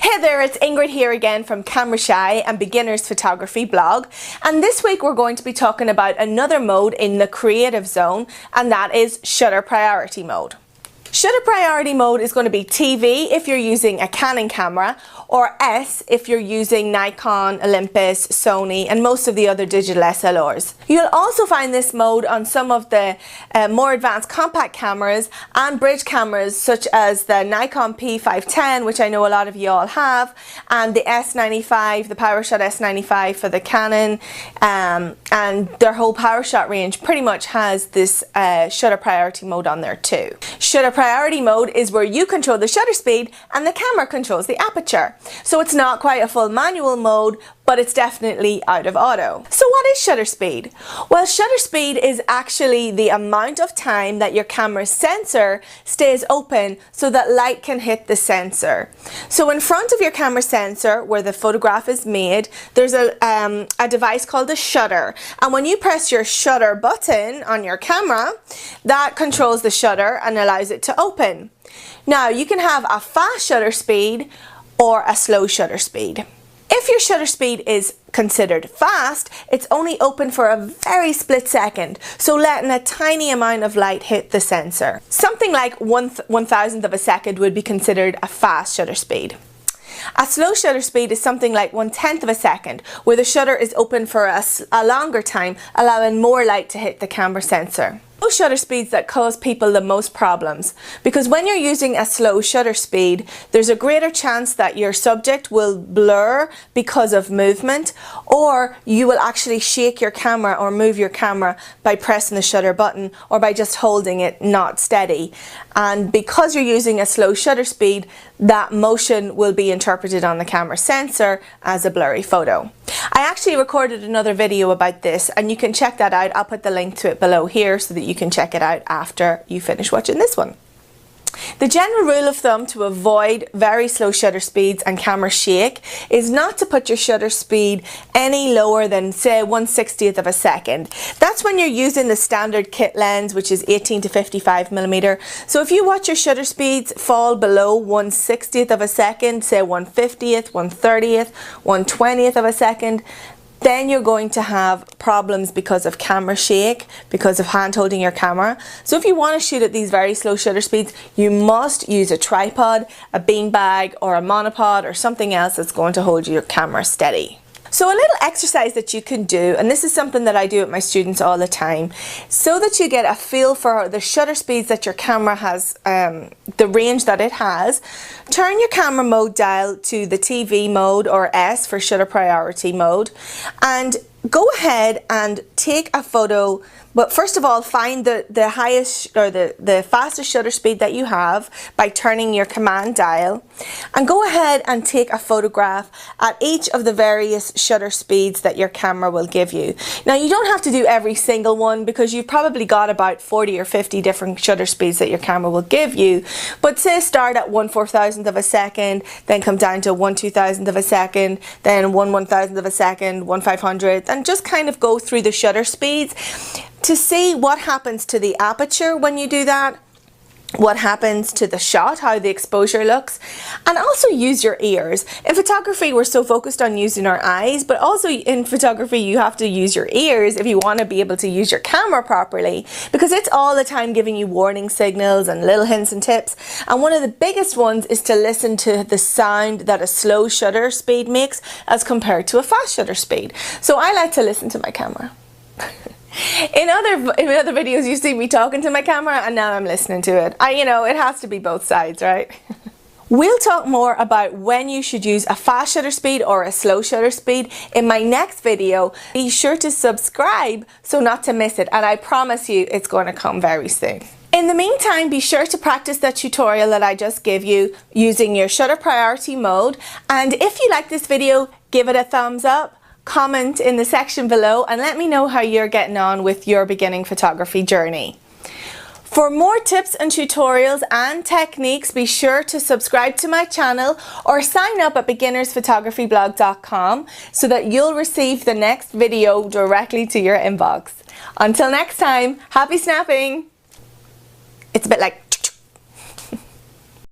Hey there, it's Ingrid here again from Camera Shy and Beginners Photography blog, and this week we're going to be talking about another mode in the creative zone, and that is shutter priority mode. Shutter priority mode is going to be TV if you're using a Canon camera, or S if you're using Nikon, Olympus, Sony and most of the other digital SLRs. You'll also find this mode on some of the more advanced compact cameras and bridge cameras such as the Nikon P510, which I know a lot of you all have, and the S95, the PowerShot S95 for the Canon, and their whole PowerShot range pretty much has this shutter priority mode on there too. Shutter priority mode is where you control the shutter speed and the camera controls the aperture. So it's not quite a full manual mode, but it's definitely out of auto. So what is shutter speed? Well, shutter speed is actually the amount of time that your camera's sensor stays open so that light can hit the sensor. So in front of your camera sensor, where the photograph is made, there's a device called a shutter. And when you press your shutter button on your camera, that controls the shutter and allows it to open. Now, you can have a fast shutter speed or a slow shutter speed. If your shutter speed is considered fast, it's only open for a very split second, so letting a tiny amount of light hit the sensor. Something like 1/1000th of a second would be considered a fast shutter speed. A slow shutter speed is something like 1/10 of a second, where the shutter is open for a longer time, allowing more light to hit the camera sensor. Those shutter speeds that cause people the most problems, because when you're using a slow shutter speed, there's a greater chance that your subject will blur because of movement, or you will actually shake your camera or move your camera by pressing the shutter button or by just holding it not steady. And because you're using a slow shutter speed, that motion will be interpreted on the camera sensor as a blurry photo. I actually recorded another video about this, and you can check that out. I'll put the link to it below here so that you can check it out after you finish watching this one. The general rule of thumb to avoid very slow shutter speeds and camera shake is not to put your shutter speed any lower than, say, 1/60th of a second. That's when you're using the standard kit lens, which is 18 to 55mm. So if you watch your shutter speeds fall below 1/60th of a second, say 1/50th, 1/30th, 1/20th of a second, then you're going to have problems because of camera shake, because of hand holding your camera. So if you want to shoot at these very slow shutter speeds, you must use a tripod, a beanbag, or a monopod, or something else that's going to hold your camera steady. So a little exercise that you can do, and this is something that I do with my students all the time, so that you get a feel for the shutter speeds that your camera has, the range that it has, turn your camera mode dial to the TV mode, or S for shutter priority mode, and go ahead and take a photo. But first of all, find the highest or the fastest shutter speed that you have by turning your command dial, and go ahead and take a photograph at each of the various shutter speeds that your camera will give you. Now, you don't have to do every single one, because you've probably got about 40 or 50 different shutter speeds that your camera will give you, but say start at 1/4000th of a second, then come down to 1/2000th of a second, then 1/1000th of a second, 1/500th, and just kind of go through the shutter speeds to see what happens to the aperture when you do that, what happens to the shot, how the exposure looks, and also use your ears. In photography, we're so focused on using our eyes, but also in photography you have to use your ears if you want to be able to use your camera properly, because it's all the time giving you warning signals and little hints and tips. And one of the biggest ones is to listen to the sound that a slow shutter speed makes as compared to a fast shutter speed. So I like to listen to my camera. In other videos you see me talking to my camera, and now I'm listening to it. You know, it has to be both sides, right? We'll talk more about when you should use a fast shutter speed or a slow shutter speed in my next video. Be sure to subscribe so not to miss it, and I promise you it's going to come very soon. In the meantime, be sure to practice that tutorial that I just gave you using your shutter priority mode, and if you like this video, give it a thumbs up. Comment in the section below and let me know how you're getting on with your beginning photography journey. For more tips and tutorials and techniques, be sure to subscribe to my channel or sign up at beginnersphotographyblog.com so that you'll receive the next video directly to your inbox. Until next time, happy snapping! It's a bit like